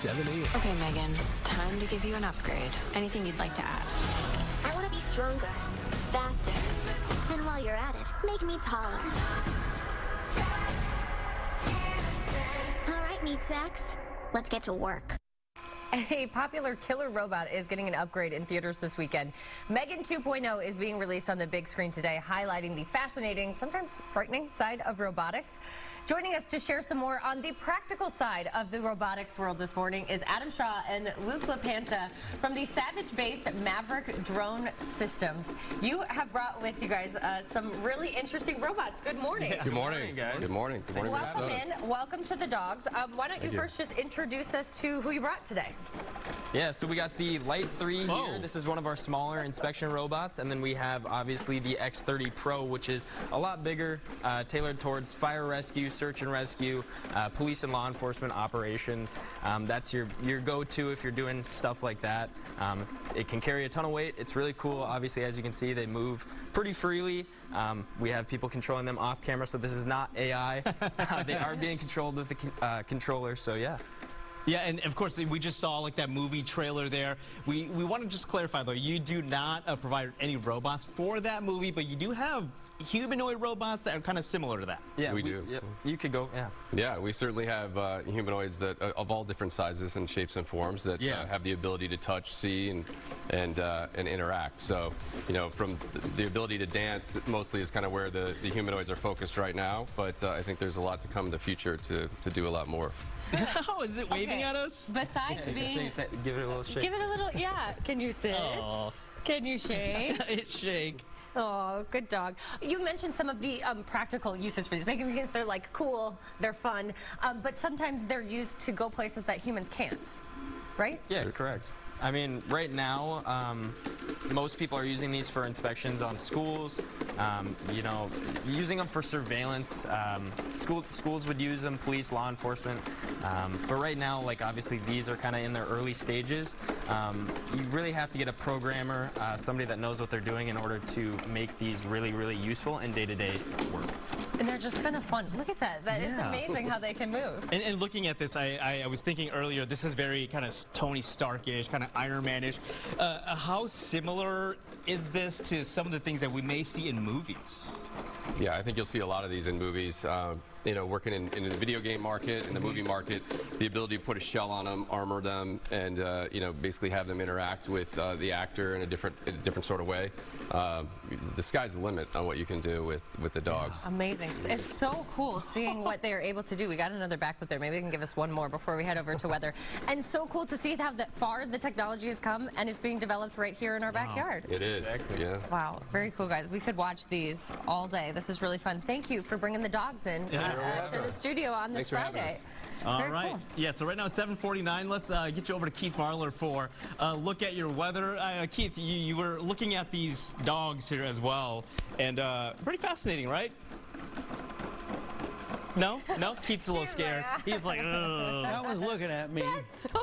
7 a.m. Okay, Megan, time to give you an upgrade. Anything you'd like to add? I want to be stronger, faster, and while you're at it, make me taller. All right, meat sacks, let's get to work. A popular killer robot is getting an upgrade in theaters this weekend. M3GAN 2.0 is being released on the big screen today, highlighting the fascinating, sometimes frightening side of robotics. Joining us to share some more on the practical side of the robotics world this morning is Adam Shaw and Luke LaPanta from the Savage-based Maverick drone systems. You have brought with you guys some really interesting robots. Good morning. Yeah. Good morning, guys. Good morning. Good morning. Welcome in. Welcome to the dogs. Why don't you first just introduce us to who you brought today? Yeah, so we got the Light 3 here. This is one of our smaller inspection robots. And then we have, obviously, the X30 Pro, which is a lot bigger, tailored towards fire rescue, search and rescue, police and law enforcement operations. That's your go-to if you're doing stuff like that. It can carry a ton of weight. It's really cool. Obviously, as you can see, they move pretty freely. We have people controlling them off camera, so this is not AI. They are being controlled with the controller, so yeah. Yeah, and of course, we just saw like that movie trailer there. We want to just clarify, though, you do not provide any robots for that movie, but you do have humanoid robots that are kind of similar to that. Yeah, we do. Yep. You could go, yeah. Yeah, we certainly have humanoids that of all different sizes and shapes and forms that have the ability to touch, see, and interact. So, you know, from the ability to dance mostly is kind of where the humanoids are focused right now. But I think there's a lot to come in the future to do a lot more. Oh, is it waving at us? Besides being... Give it a little shake. Give it a little, yeah. Can you sit? Oh. Can you shake? It shake. Oh, good dog. You mentioned some of the practical uses for these. Maybe because they're like cool, they're fun, but sometimes they're used to go places that humans can't, right? Yeah, correct. I mean, right now, most people are using these for inspections on schools, you know, using them for surveillance. Schools would use them, police, law enforcement. But right now, like, obviously, these are kind of in their early stages. You really have to get a programmer, somebody that knows what they're doing in order to make these really, really useful in day-to-day work. And they're just kind of fun. Look at that. That is amazing how they can move. And looking at this, I was thinking earlier, this is very kind of Tony Stark-ish, kind of Iron Man-ish. How similar is this to some of the things that we may see in movies? Yeah, I think you'll see a lot of these in movies. You know, working in the video game market, in the movie market, the ability to put a shell on them, armor them, and you know, basically have them interact with the actor in a different sort of way. The sky's the limit on what you can do with the dogs. Yeah. Amazing. It's so cool seeing what they are able to do. We got another backflip there. Maybe they can give us one more before we head over to weather. And so cool to see how far the technology has come and is being developed right here in our backyard. It is. Exactly. Yeah. Wow. Very cool, guys. We could watch these all day. This is really fun. Thank you for bringing the dogs in to the studio on this Friday. All right. Cool. Yeah, so right now it's 7:49. Let's get you over to Keith Marler for a look at your weather. Keith, you were looking at these dogs here as well, and pretty fascinating, right? No? No? Keith's a little scared. He's like, ugh. That one's looking at me. That's so